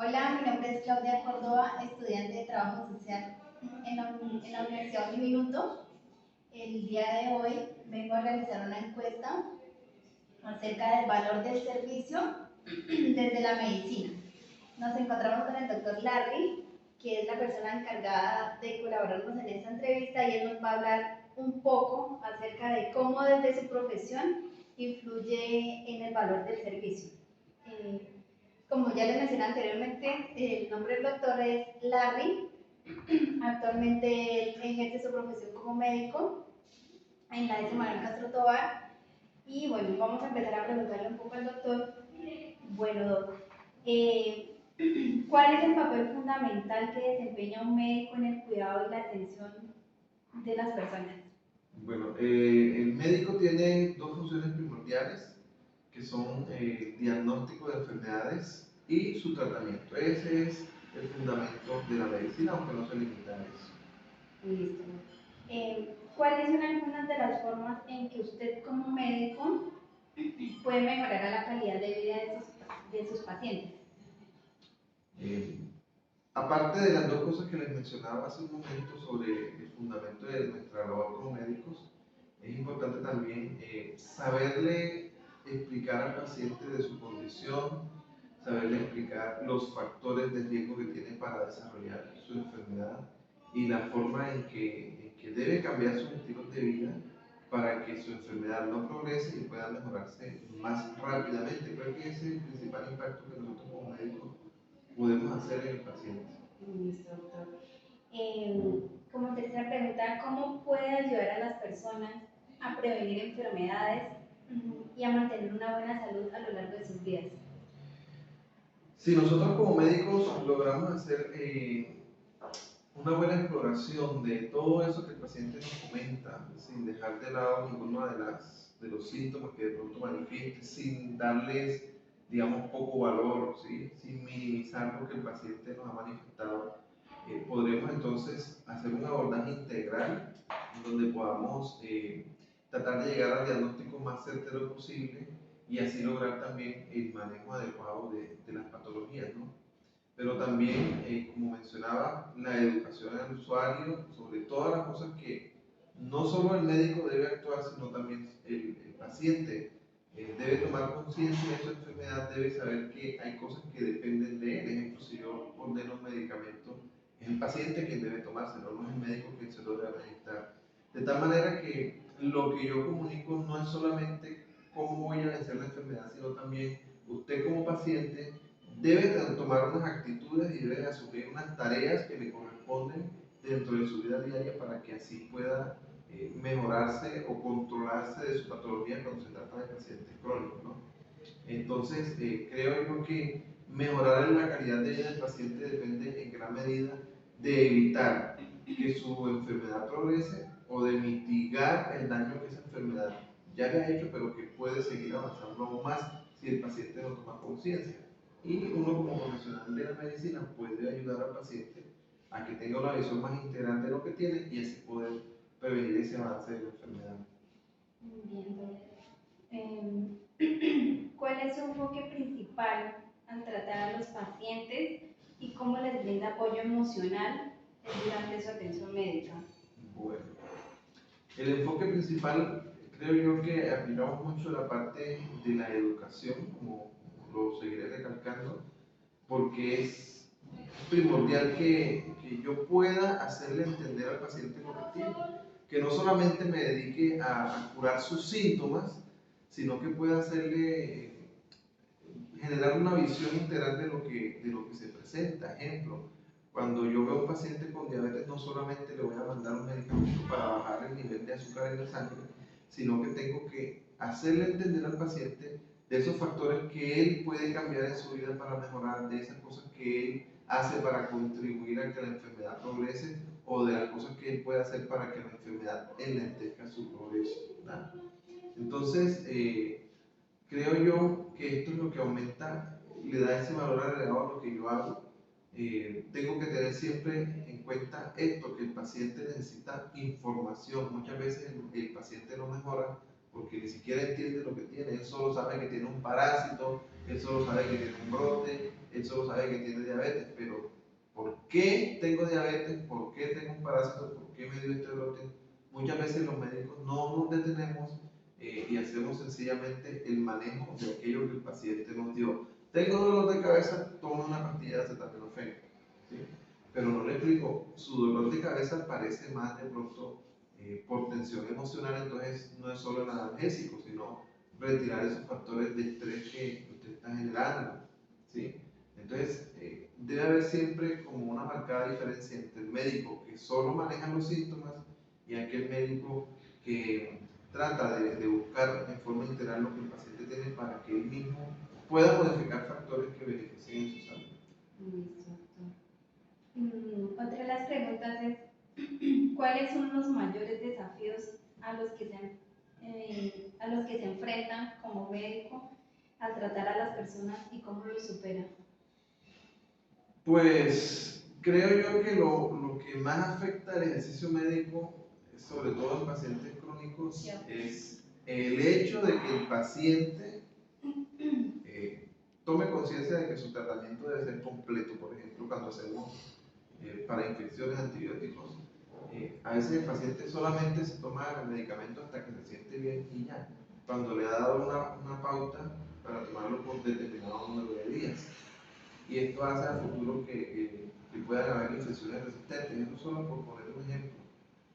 Hola, mi nombre es Claudia Córdoba, estudiante de Trabajo Social en la Universidad Uniminuto. El día de hoy vengo a realizar una encuesta acerca del valor del servicio desde la medicina. Nos encontramos con el doctor Larry, que es la persona encargada de colaborarnos en esta entrevista, y él nos va a hablar un poco acerca de cómo desde su profesión influye en el valor del servicio. Eh, Como ya les mencioné anteriormente, el nombre del doctor es Larry. Actualmente él ejerce su profesión como médico en la S. Manuel Castro Tovar. Y bueno, vamos a empezar a preguntarle un poco al doctor. Bueno, doctor, ¿cuál es el papel fundamental que desempeña un médico en el cuidado y la atención de las personas? Bueno, el médico tiene dos funciones primordiales, que son diagnóstico de enfermedades y su tratamiento. Ese es el fundamento de la medicina, aunque no se limita a eso. Listo. ¿Cuáles son algunas de las formas en que usted como médico puede mejorar a la calidad de vida de sus pacientes? Eh, Aparte de las dos cosas que les mencionaba hace un momento sobre el fundamento de nuestra labor como médicos, es importante también saberle explicar al paciente de su condición, saberle explicar los factores de riesgo que tiene para desarrollar su enfermedad y la forma en que debe cambiar sus estilos de vida para que su enfermedad no progrese y pueda mejorarse más rápidamente. Creo que ese es el principal impacto que nosotros como médicos podemos hacer en el paciente. Listo, doctor. Como tercera pregunta, ¿cómo puede ayudar a las personas a prevenir enfermedades y a mantener una buena salud a lo largo de sus vidas? Si nosotros como médicos logramos hacer una buena exploración de todo eso que el paciente nos comenta, sin dejar de lado ninguno de los síntomas que de pronto manifieste, sin darles, digamos, poco valor, ¿sí? Sin minimizar lo que el paciente nos ha manifestado, podremos entonces hacer un abordaje integral donde podamos tratar de llegar al diagnóstico más certero posible y así lograr también el manejo adecuado de las patologías, ¿no? Pero también, como mencionaba, la educación al usuario sobre todas las cosas que no solo el médico debe actuar, sino también el paciente debe tomar conciencia de su enfermedad, debe saber que hay cosas que dependen de él. Ejemplo, si yo ordeno un medicamento, es el paciente quien debe tomárselo, no es el médico quien se lo debe administrar. De tal manera que lo que yo comunico no es solamente cómo voy a vencer la enfermedad, sino también usted como paciente debe tomar unas actitudes y debe asumir unas tareas que le corresponden dentro de su vida diaria para que así pueda mejorarse o controlarse de su patología cuando se trata de pacientes crónicos, ¿no? Entonces, creo yo que mejorar la calidad de vida del paciente depende en gran medida de evitar que su enfermedad progrese o de mitigar el daño que esa enfermedad ya le ha hecho, pero que puede seguir avanzando aún más si el paciente no toma conciencia. Y uno como profesional de la medicina puede ayudar al paciente a que tenga una visión más integral de lo que tiene y así poder prevenir ese avance de la enfermedad. Bien, doctor. ¿Cuál es su enfoque principal al tratar a los pacientes y cómo les brinda apoyo emocional durante su atención médica? Bueno, el enfoque principal, creo yo que aplicamos mucho la parte de la educación, como lo seguiré recalcando, porque es primordial que yo pueda hacerle entender al paciente lo que tiene, que no solamente me dedique a curar sus síntomas, sino que pueda hacerle generar una visión integral de lo que se presenta. Ejemplo, cuando yo veo a un paciente con diabetes, no solamente le voy a mandar un medicamento para bajar el nivel de azúcar en la sangre, sino que tengo que hacerle entender al paciente de esos factores que él puede cambiar en su vida para mejorar, de esas cosas que él hace para contribuir a que la enfermedad progrese o de las cosas que él puede hacer para que la enfermedad enlentezca su progreso, ¿verdad? Entonces, creo yo que esto es lo que aumenta, le da ese valor agregado a lo que yo hago. Tengo que tener siempre en cuenta esto, que el paciente necesita información. Muchas veces el paciente no mejora porque ni siquiera entiende lo que tiene. Él solo sabe que tiene un parásito, él solo sabe que tiene un brote, él solo sabe que tiene diabetes, pero ¿por qué tengo diabetes? ¿Por qué tengo un parásito? ¿Por qué me dio este brote? Muchas veces los médicos no nos detenemos y hacemos sencillamente el manejo de aquello que el paciente nos dio. Tengo dolor de cabeza, toma una pastilla de acetaminofén, ¿sí? Pero no le explico, su dolor de cabeza parece más de pronto por tensión emocional, entonces no es solo el analgésico, sino retirar esos factores de estrés que usted está generando, ¿sí? Entonces, debe haber siempre como una marcada diferencia entre el médico que solo maneja los síntomas y aquel médico que trata de buscar en forma integral lo que el paciente tiene para que él mismo pueda modificar factores que beneficien su salud. Listo, doctor. Otra de las preguntas es, ¿cuáles son los mayores desafíos a los que se enfrentan como médico al tratar a las personas y cómo los superan? Pues creo yo que lo que más afecta al ejercicio médico, sobre todo en pacientes crónicos, es el hecho de que el paciente tome conciencia de que su tratamiento debe ser completo. Por ejemplo, cuando hacemos para infecciones antibióticos, a veces el paciente solamente se toma el medicamento hasta que se siente bien y ya, cuando le ha dado una pauta para tomarlo por determinado número de días. Y esto hace a futuro que puedan haber infecciones resistentes. Eso solo por poner un ejemplo.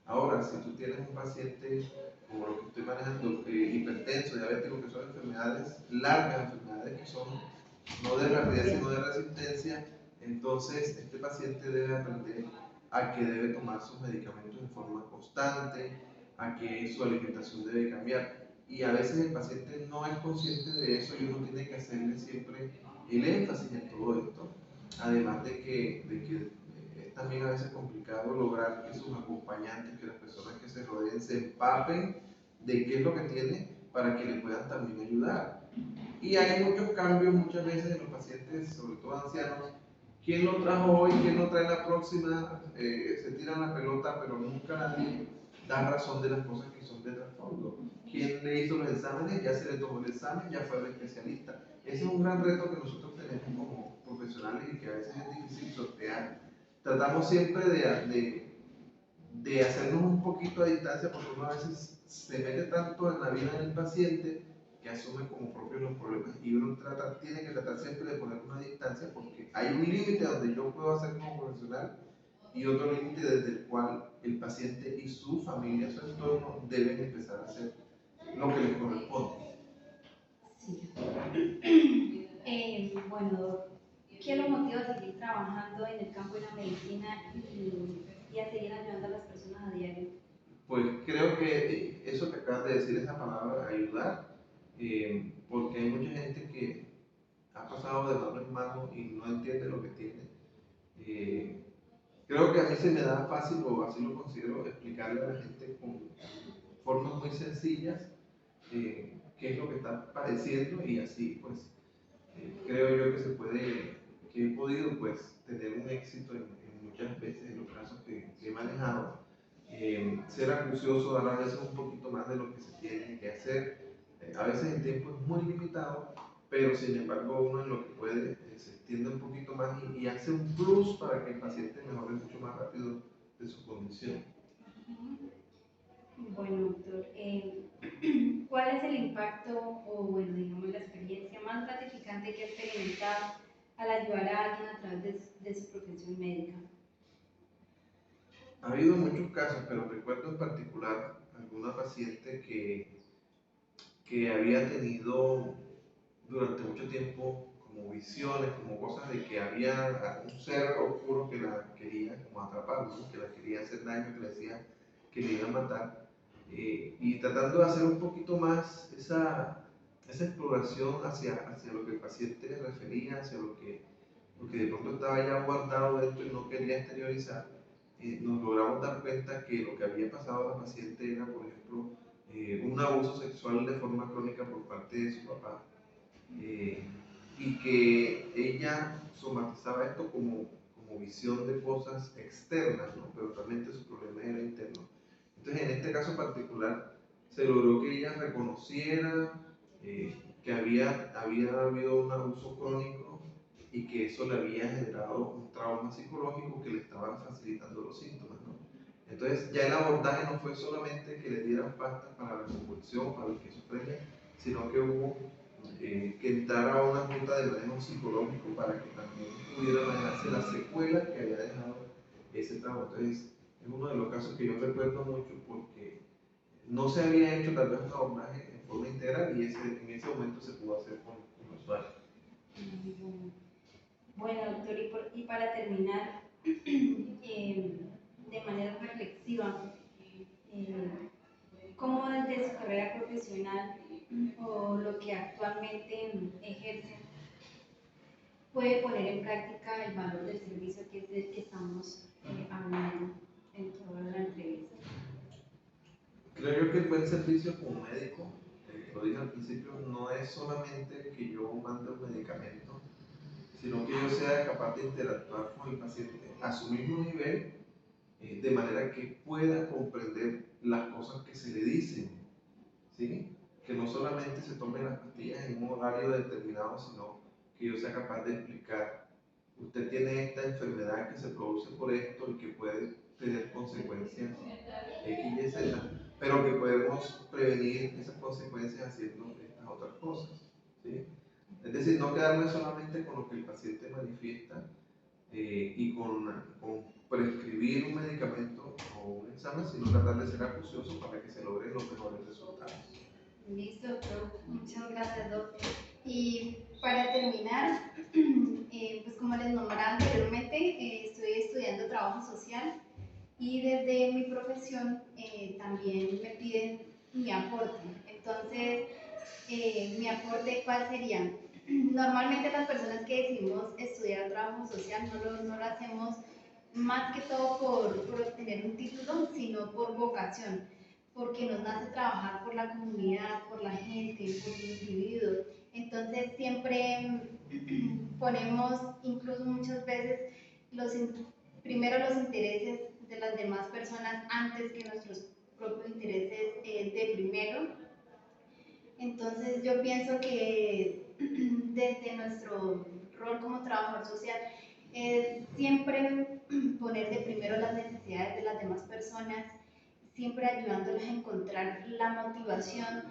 Ahora, si tú tienes un paciente como lo que estoy manejando, hipertenso, diabético, que son enfermedades largas, enfermedades que son no de rapidez sino de resistencia, entonces este paciente debe aprender a que debe tomar sus medicamentos de forma constante, a que su alimentación debe cambiar. Y a veces el paciente no es consciente de eso y uno tiene que hacerle siempre el énfasis en todo esto, además de que es también a veces complicado lograr que sus acompañantes, que las personas que se rodeen se empapen de qué es lo que tiene para que le puedan también ayudar. Y hay muchos cambios muchas veces en los pacientes, sobre todo ancianos. ¿Quién lo trajo hoy? ¿Quién lo trae la próxima? Se tiran la pelota, pero nunca nadie da razón de las cosas que son de trasfondo. ¿Quién le hizo los exámenes? Ya se le tomó el examen, ya fue el especialista. Ese es un gran reto que nosotros tenemos como profesionales y que a veces es difícil sortear. Tratamos siempre de hacernos un poquito a distancia porque uno a veces se mete tanto en la vida del paciente que asume como propios los problemas y uno tiene que tratar siempre de poner una distancia porque hay un límite donde yo puedo hacer como profesional y otro límite desde el cual el paciente y su familia, su entorno, deben empezar a hacer lo que les corresponde. Sí. Bueno, ¿qué lo motiva a seguir trabajando en el campo de la medicina y a seguir ayudando a las personas a diario? Pues creo que eso que acabas de decir, esa palabra, ayudar, porque hay mucha gente que ha pasado de mano en mano y no entiende lo que tiene. Creo que a mí se me da fácil, o así lo considero, explicarle a la gente con formas muy sencillas qué es lo que está padeciendo y así pues creo yo que se puede, que he podido pues tener un éxito en muchas veces en los casos que he manejado. Ser acucioso, dar a veces un poquito más de lo que se tiene que hacer. A veces el tiempo es muy limitado, pero sin embargo uno en lo que puede se extiende un poquito más y hace un plus para que el paciente mejore mucho más rápido de su condición. Bueno, doctor, ¿cuál es el impacto o, bueno, digamos, la experiencia más gratificante que ha experimentado al ayudar a alguien a través de su profesión médica? Ha habido muchos casos, pero recuerdo en particular alguna paciente que había tenido durante mucho tiempo como visiones, como cosas de que había un ser oscuro que la quería como atrapar, ¿no? Que la quería hacer daño, que le decía que le iba a matar. Y tratando de hacer un poquito más esa exploración hacia lo que el paciente le refería, hacia lo que de pronto estaba ya guardado dentro y no quería exteriorizar, nos logramos dar cuenta que lo que había pasado a la paciente era, por ejemplo, un abuso sexual de forma crónica por parte de su papá, y que ella somatizaba esto como visión de cosas externas, ¿no? Pero realmente su problema era interno. Entonces, en este caso particular, se logró que ella reconociera que había habido un abuso crónico y que eso le había generado un trauma psicológico que le estaban facilitando los síntomas, ¿no? Entonces ya el abordaje no fue solamente que le dieran pastas para la convulsión, para la esquizofrenia, sino que hubo que entrar a una junta de manejo psicológico para que también pudiera manejarse la secuela que había dejado ese trauma. Entonces es uno de los casos que yo recuerdo mucho porque no se había hecho tal vez un abordaje en forma integral y en ese momento se pudo hacer con los usuarios. Bueno, doctor, y para terminar, de manera reflexiva, ¿cómo desde su carrera profesional o lo que actualmente ejerce puede poner en práctica el valor del servicio que es del que estamos hablando en toda la entrevista? Creo yo que el buen servicio como médico, lo dije al principio, no es solamente que yo mande un medicamento, sino que yo sea capaz de interactuar con el paciente a su mismo nivel, de manera que pueda comprender las cosas que se le dicen, ¿sí? Que no solamente se tomen las pastillas en un horario determinado, sino que yo sea capaz de explicar, usted tiene esta enfermedad que se produce por esto y que puede tener consecuencias X, Y, Z, pero que podemos prevenir esas consecuencias haciendo estas otras cosas, ¿sí? Es decir, no quedarme solamente con lo que el paciente manifiesta y con prescribir un medicamento o un examen, sino tratar de ser acucioso para que se logren los mejores resultados. Listo, doctor. Muchas gracias, doctor. Y para terminar, pues como les nombraba anteriormente, estoy estudiando trabajo social y desde mi profesión también me piden mi aporte. Entonces, mi aporte, ¿cuál sería? Normalmente las personas que decidimos estudiar trabajo social no lo hacemos más que todo por obtener un título, sino por vocación, porque nos nace trabajar por la comunidad, por la gente, por los individuos. Entonces siempre ponemos, incluso muchas veces, primero los intereses de las demás personas antes que nuestros propios intereses de primero. Entonces yo pienso que desde nuestro rol como trabajador social es siempre poner de primero las necesidades de las demás personas, siempre ayudándoles a encontrar la motivación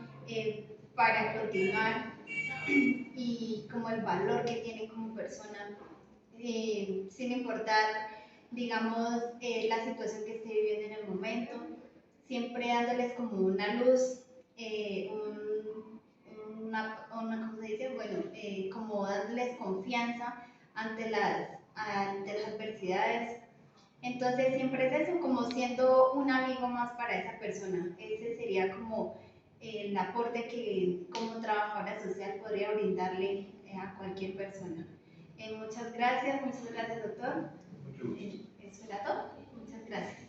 para continuar y como el valor que tienen como persona, sin importar, digamos, la situación que esté viviendo en el momento, siempre dándoles como una luz, ¿cómo se dice? Bueno, como dándoles confianza ante las adversidades. Entonces siempre es eso, como siendo un amigo más para esa persona. Ese sería como el aporte que como trabajadora social podría brindarle a cualquier persona. Muchas gracias, doctor. Mucho gusto. Eso era todo. Muchas gracias.